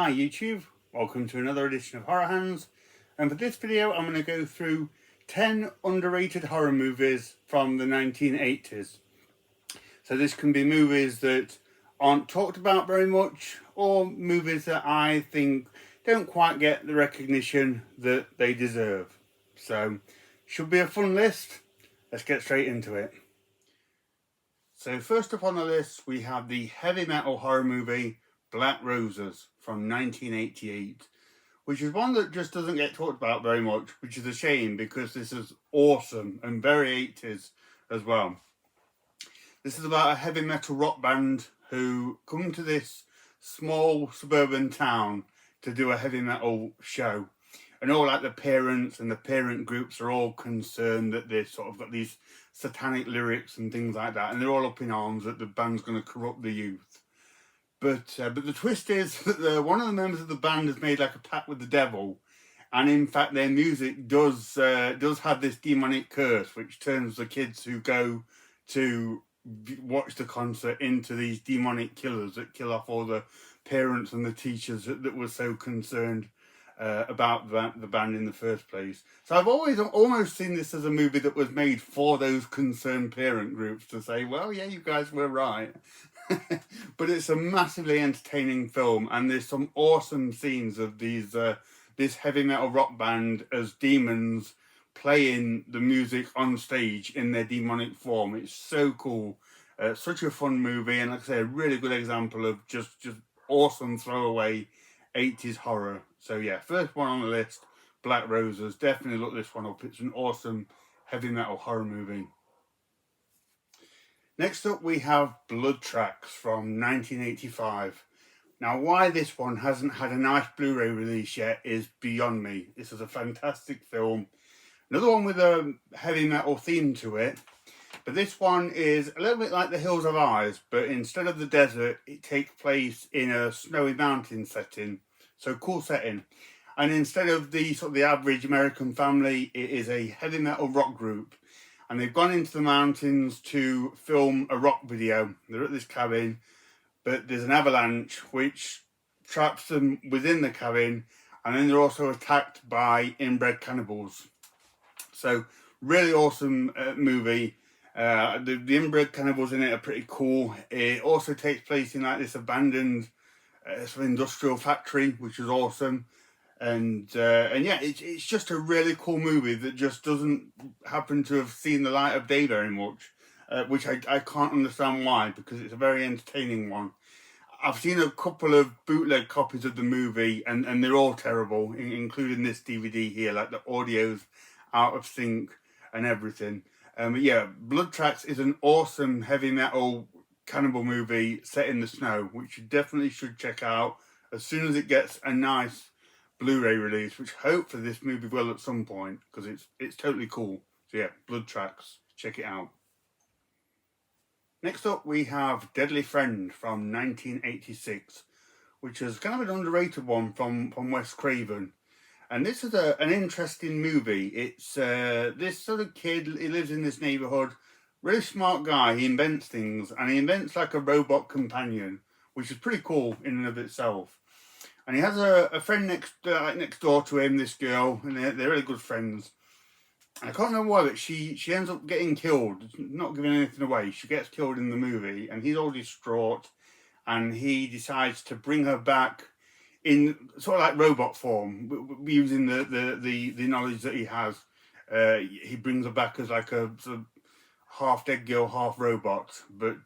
Hi YouTube, welcome to another edition of Horror Hands, and for this video I'm going to go through 10 underrated horror movies from the 1980s. So this can be movies that aren't talked about very much, or movies that I think don't quite get the recognition that they deserve. So, should be a fun list. Let's get straight into it. So first up on the list we have the heavy metal horror movie Black Roses from 1988, which is one that just doesn't get talked about very much, which is a shame because this is awesome and very 80s as well. This is about a heavy metal rock band who come to this small suburban town to do a heavy metal show. And all like the parents and the parent groups are all concerned that they've sort of got these satanic lyrics and things like that, and they're all up in arms that the band's going to corrupt the youth. But the twist is that one of the members of the band has made like a pact with the devil, and in fact their music does have this demonic curse which turns the kids who go to watch the concert into these demonic killers that kill off all the parents and the teachers that were so concerned about the band in the first place. So I've always almost seen this as a movie that was made for those concerned parent groups to say, well, yeah, you guys were right. But it's a massively entertaining film, and there's some awesome scenes of these this heavy metal rock band as demons playing the music on stage in their demonic form. It's so cool. Such a fun movie, and like I say, a really good example of just awesome throwaway 80s horror. So yeah, first one on the list, Black Roses. Definitely look this one up. It's an awesome heavy metal horror movie. Next up we have Blood Tracks from 1985. Now why this one hasn't had a nice Blu-ray release yet is beyond me. This is a fantastic film. Another one with a heavy metal theme to it. But this one is a little bit like The Hills of Eyes, but instead of the desert, it takes place in a snowy mountain setting. So cool setting. And instead of the sort of the average American family, it is a heavy metal rock group. And they've gone into the mountains to film a rock video. They're at this cabin, but there's an avalanche which traps them within the cabin, and then they're also attacked by inbred cannibals. So really awesome movie. The inbred cannibals in it are pretty cool. It also takes place in like this abandoned sort of industrial factory, which is awesome. And yeah, it's just a really cool movie that just doesn't happen to have seen the light of day very much, which I can't understand why, because it's a very entertaining one. I've seen a couple of bootleg copies of the movie, and they're all terrible, including this DVD here. Like the audio's out of sync and everything. But yeah, Blood Tracks is an awesome heavy metal cannibal movie set in the snow, which you definitely should check out as soon as it gets a nice Blu-ray release, which hopefully this movie will at some point, because it's totally cool. So yeah, Blood Tracks, check it out. Next up we have Deadly Friend from 1986, which is kind of an underrated one from Wes Craven. And this is an interesting movie. It's this sort of kid, he lives in this neighborhood, really smart guy, he invents things, and he invents like a robot companion, which is pretty cool in and of itself. And he has a friend next door to him, this girl, and they're really good friends. And I can't remember why, but she ends up getting killed, not giving anything away. She gets killed in the movie, and he's all distraught, and he decides to bring her back in sort of like robot form, using the knowledge that he has. He brings her back as like a sort of half dead girl, half robot, but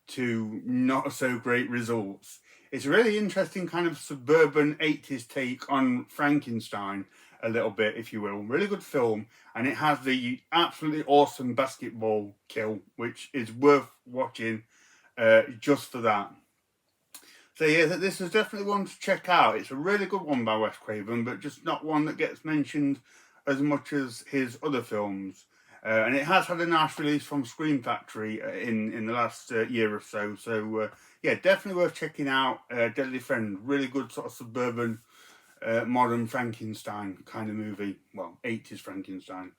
to not so great results. It's a really interesting kind of suburban 80s take on Frankenstein, a little bit, if you will. Really good film, and it has the absolutely awesome basketball kill, which is worth watching just for that. So yeah, this is definitely one to check out. It's a really good one by Wes Craven, but just not one that gets mentioned as much as his other films. And it has had a nice release from Scream Factory in the last year or so. So yeah, definitely worth checking out. Deadly Friend, really good sort of suburban, modern Frankenstein kind of movie. Well, 80s Frankenstein.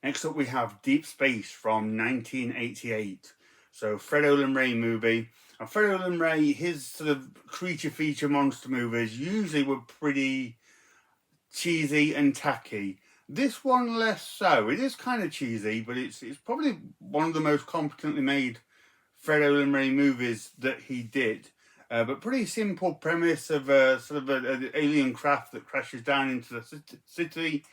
Next up we have Deep Space from 1988. So Fred Olen Ray movie. And Fred Olen Ray, his sort of creature feature monster movies usually were pretty cheesy and tacky. This one less so. It is kind of cheesy, but it's probably one of the most competently made Fred Olen Ray movies that he did. But pretty simple premise of sort of an alien craft that crashes down into the city,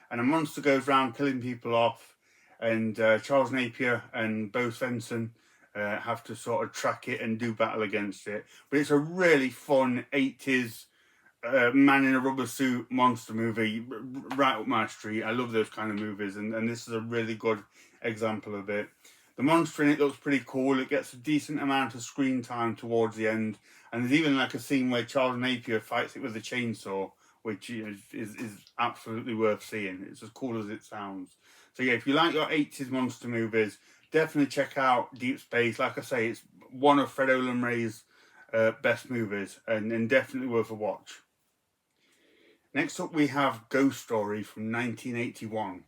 and a monster goes around killing people off, and Charles Napier and Bo Svensson have to sort of track it and do battle against it. But it's a really fun 80s man in a rubber suit monster movie, right up my street. I love those kind of movies, and this is a really good example of it. The monster in it looks pretty cool. It gets a decent amount of screen time towards the end, and there's even like a scene where Charles Napier fights it with a chainsaw, which is absolutely worth seeing. It's as cool as it sounds. So yeah, if you like your 80s monster movies, definitely check out Deep Space. Like I say, it's one of Fred Olen Ray's best movies, and definitely worth a watch. Next up we have Ghost Story from 1981.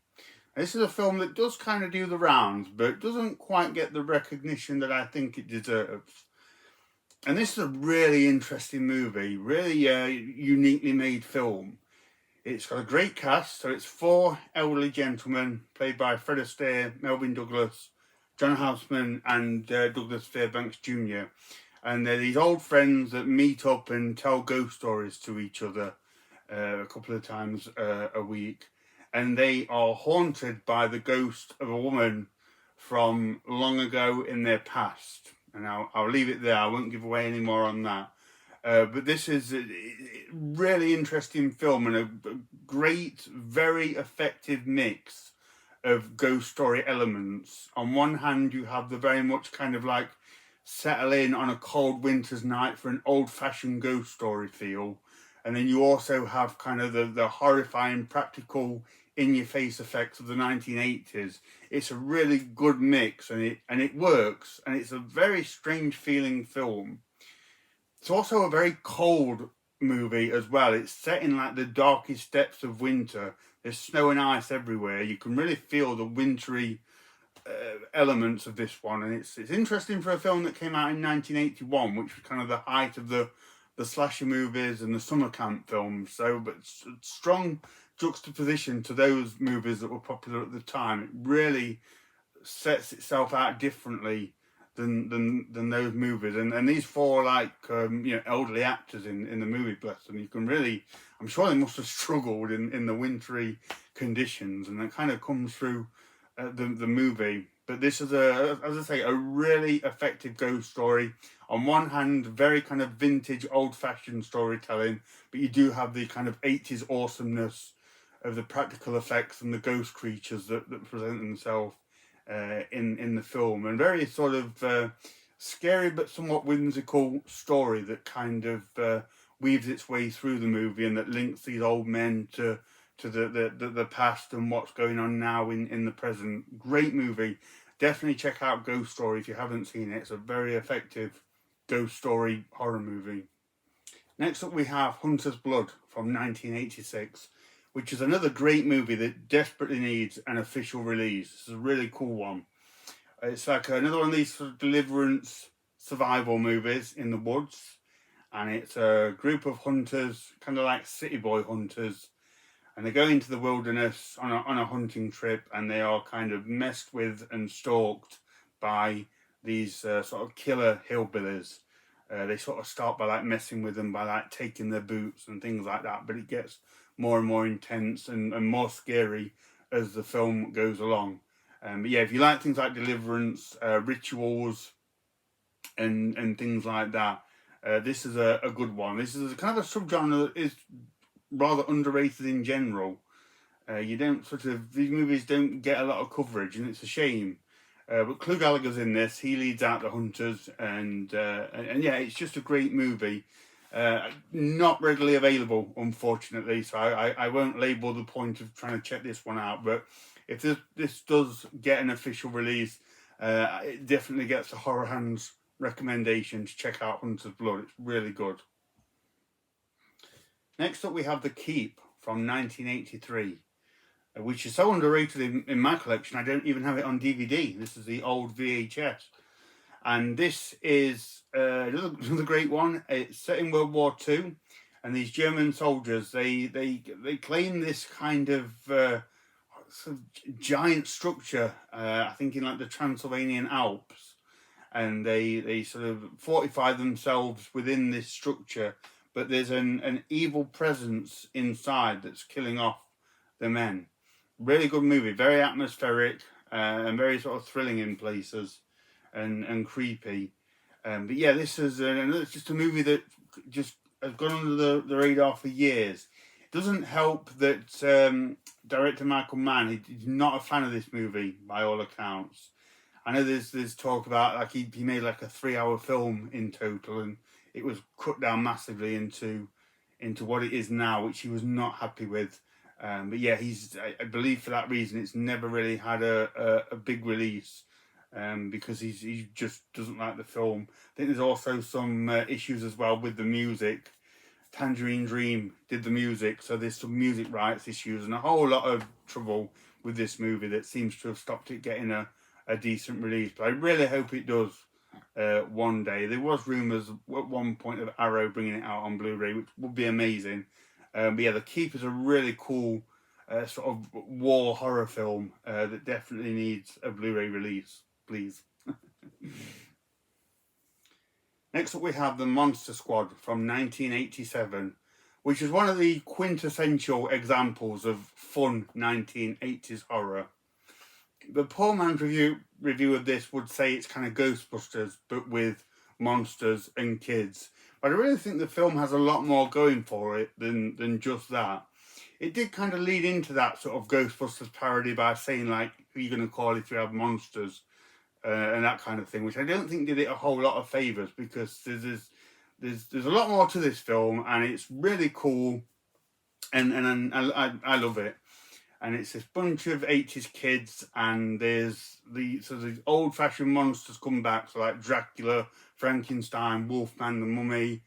This is a film that does kind of do the rounds, but doesn't quite get the recognition that I think it deserves. And this is a really interesting movie, really uniquely made film. It's got a great cast, so it's 4 elderly gentlemen played by Fred Astaire, Melvyn Douglas, John Houseman, and Douglas Fairbanks Jr. And they're these old friends that meet up and tell ghost stories to each other a couple of times a week. And they are haunted by the ghost of a woman from long ago in their past. And I'll leave it there. I won't give away any more on that. But this is a really interesting film and a great, very effective mix of ghost story elements. On one hand, you have the very much kind of like settle in on a cold winter's night for an old-fashioned ghost story feel. And then you also have kind of the horrifying practical in-your-face effects of the 1980s. It's a really good mix, and it works, and it's a very strange feeling film. It's also a very cold movie as well. It's set in like the darkest depths of winter. There's snow and ice everywhere. You can really feel the wintry elements of this one, and it's interesting for a film that came out in 1981, which was kind of the height of the slasher movies and the summer camp films. So, but strong juxtaposition to those movies that were popular at the time. It really sets itself out differently than those movies. And these 4 like elderly actors in the movie, bless them. You can really, I'm sure they must have struggled in the wintry conditions, and that kind of comes through the movie. But this is as I say, a really effective ghost story. On one hand, very kind of vintage, old-fashioned storytelling, but you do have the kind of 80s awesomeness of the practical effects and the ghost creatures that present themselves in the film, and very sort of scary but somewhat whimsical story that kind of weaves its way through the movie, and that links these old men to the past and what's going on now in the present. Great movie. Definitely check out Ghost Story if you haven't seen it. It's a very effective ghost story horror movie. Next up we have Hunter's Blood from 1986, which is another great movie that desperately needs an official release. It's a really cool one. It's like another one of these sort of deliverance survival movies in the woods, and it's a group of hunters, kind of like city boy hunters, and they go into the wilderness on a hunting trip, and they are kind of messed with and stalked by these sort of killer hillbillies. They sort of start by like messing with them by like taking their boots and things like that, but it gets more and more intense and more scary as the film goes along. But yeah, if you like things like deliverance, rituals, and things like that, this is a good one. This is a kind of a subgenre that is rather underrated in general. You don't these movies don't get a lot of coverage, and it's a shame. But Clu Gallagher's in this. He leads out the hunters, and yeah, it's just a great movie. Not readily available, unfortunately, so I won't label the point of trying to check this one out. But if this does get an official release, it definitely gets a Horror Hands recommendation to check out Hunter's Blood. It's really good. Next up we have The Keep from 1983, which is so underrated in my collection I don't even have it on DVD. This is the old VHS. And this is another great one. It's set in World War II, and these German soldiers they claim this kind of sort of giant structure. I think in like the Transylvanian Alps, and they sort of fortify themselves within this structure. But there's an evil presence inside that's killing off the men. Really good movie, very atmospheric, and very sort of thrilling in places, and creepy. But yeah, this is it's just a movie that just has gone under the radar for years. It doesn't help that director Michael Mann, he's not a fan of this movie by all accounts. I know there's talk about like he made like a 3-hour film in total, and it was cut down massively into what it is now, which he was not happy with. But yeah, I believe for that reason it's never really had a big release, because he just doesn't like the film. I think there's also some issues as well with the music. Tangerine Dream did the music, so there's some music rights issues and a whole lot of trouble with this movie that seems to have stopped it getting a decent release. But I really hope it does one day. There was rumours at one point of Arrow bringing it out on Blu-ray, which would be amazing. But yeah, The Keep is a really cool sort of war horror film that definitely needs a Blu-ray release, please. Next up we have The Monster Squad from 1987, which is one of the quintessential examples of fun 1980s horror. The poor man's review of this would say it's kind of Ghostbusters, but with monsters and kids. But I really think the film has a lot more going for it than just that. It did kind of lead into that sort of Ghostbusters parody by saying like, who are you going to call if you have monsters? And that kind of thing, which I don't think did it a whole lot of favours, because there's a lot more to this film, and it's really cool, and I love it. And it's this bunch of 80s kids, and there's these old-fashioned monsters come back, so like Dracula, Frankenstein, Wolfman, the Mummy,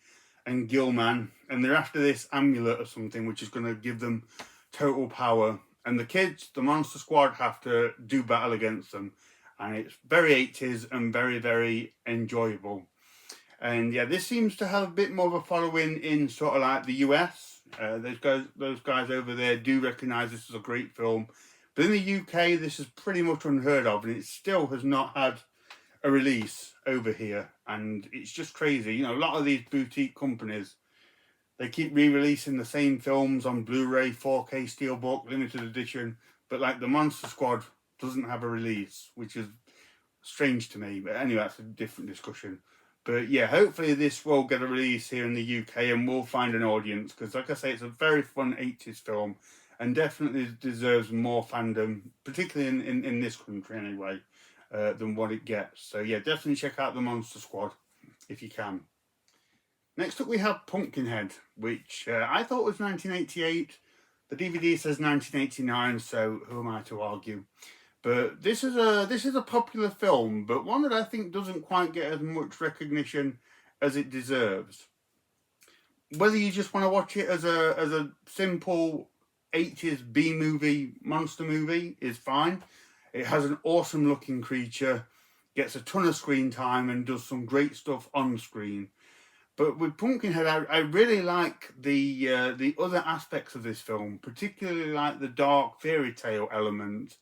and Gilman, and they're after this amulet or something, which is going to give them total power. And the kids, the Monster Squad, have to do battle against them. And it's very 80s and very, very enjoyable. And yeah, this seems to have a bit more of a following in sort of like the US. Those guys over there do recognise this as a great film. But in the UK, this is pretty much unheard of, and it still has not had a release over here. And it's just crazy. You know, a lot of these boutique companies, they keep re-releasing the same films on Blu-ray, 4K Steelbook, limited edition. But like the Monster Squad doesn't have a release, which is strange to me. But anyway, that's a different discussion. But yeah, hopefully this will get a release here in the UK and we'll find an audience, because like I say, it's a very fun 80s film and definitely deserves more fandom, particularly in this country anyway, than what it gets. So yeah, definitely check out The Monster Squad if you can. Next up we have Pumpkinhead, which I thought was 1988. The DVD says 1989, so who am I to argue? But this is a popular film, but one that I think doesn't quite get as much recognition as it deserves. Whether you just want to watch it as a simple 80s B-movie monster movie is fine. It has an awesome looking creature, gets a ton of screen time, and does some great stuff on screen. But with Pumpkinhead, I really like the other aspects of this film, particularly like the dark fairy tale element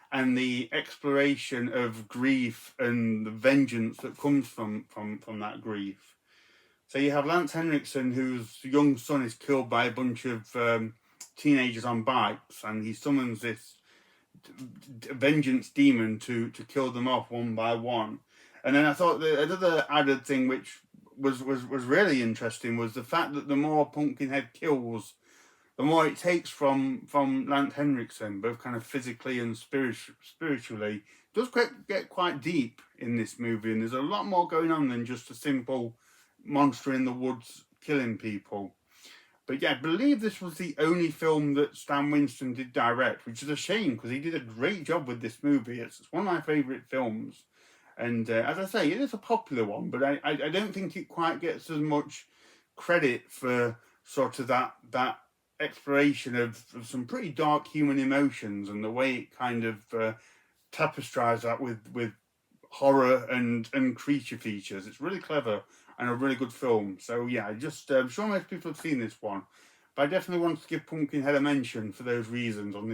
and the exploration of grief and the vengeance that comes from that grief. So you have Lance Henriksen, whose young son is killed by a bunch of teenagers on bikes, and he summons this vengeance demon to kill them off one by one. And then I thought the another added thing which was really interesting was the fact that the more Pumpkinhead kills, the more it takes from Lance Henriksen, both kind of physically and spiritually. It does get quite deep in this movie, and there's a lot more going on than just a simple monster in the woods killing people. But yeah, I believe this was the only film that Stan Winston did direct, which is a shame because he did a great job with this movie. It's one of my favourite films. And as I say, it is a popular one, but I don't think it quite gets as much credit for sort of that exploration of some pretty dark human emotions and the way it kind of tapestries that with horror and creature features. It's really clever and a really good film. So yeah, I'm sure most people have seen this one, but I definitely want to give Pumpkinhead a mention for those reasons on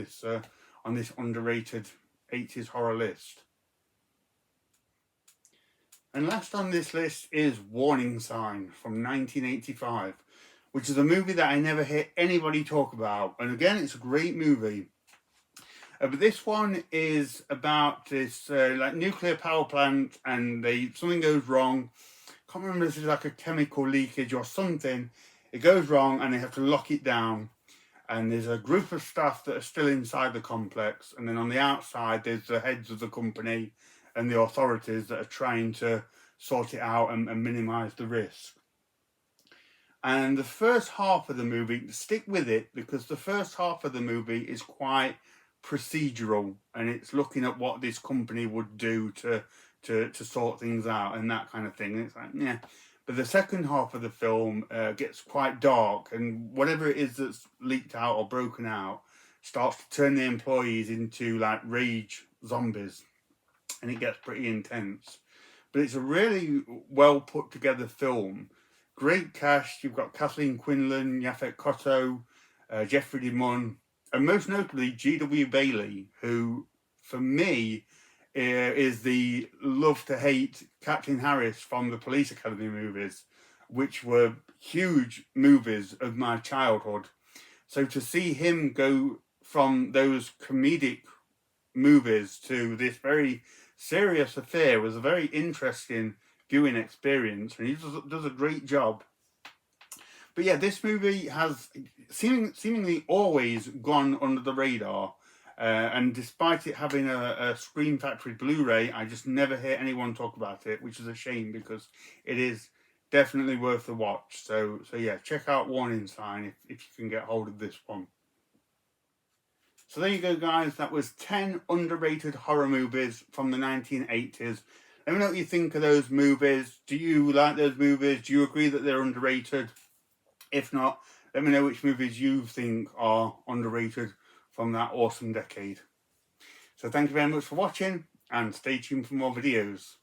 this underrated 80s horror list. And last on this list is Warning Sign from 1985, which is a movie that I never hear anybody talk about. And again, it's a great movie. But this one is about this like nuclear power plant, and something goes wrong. Can't remember if it's like a chemical leakage or something. It goes wrong, and they have to lock it down. And there's a group of staff that are still inside the complex, and then on the outside there's the heads of the company and the authorities that are trying to sort it out and minimise the risk. And the first half of the movie, stick with it, because the first half of the movie is quite procedural, and it's looking at what this company would do to sort things out and that kind of thing. And it's like, yeah. But the second half of the film gets quite dark, and whatever it is that's leaked out or broken out starts to turn the employees into like rage zombies, and it gets pretty intense. But it's a really well put together film. Great cast. You've got Kathleen Quinlan, Yaphet Kotto, Jeffrey DeMunn, and most notably G.W. Bailey, who for me is the love to hate Captain Harris from the Police Academy movies, which were huge movies of my childhood. So to see him go from those comedic movies to this very serious affair was a very interesting viewing experience, and he does a great job. But yeah, this movie has seemingly always gone under the radar. And despite it having a Scream Factory Blu-ray, I just never hear anyone talk about it, which is a shame because it is definitely worth the watch. So yeah, check out Warning Sign if you can get hold of this one. So there you go, guys. That was 10 underrated horror movies from the 1980s. Let me know what you think of those movies. Do you like those movies? Do you agree that they're underrated? If not, let me know which movies you think are underrated from that awesome decade. So thank you very much for watching, and stay tuned for more videos.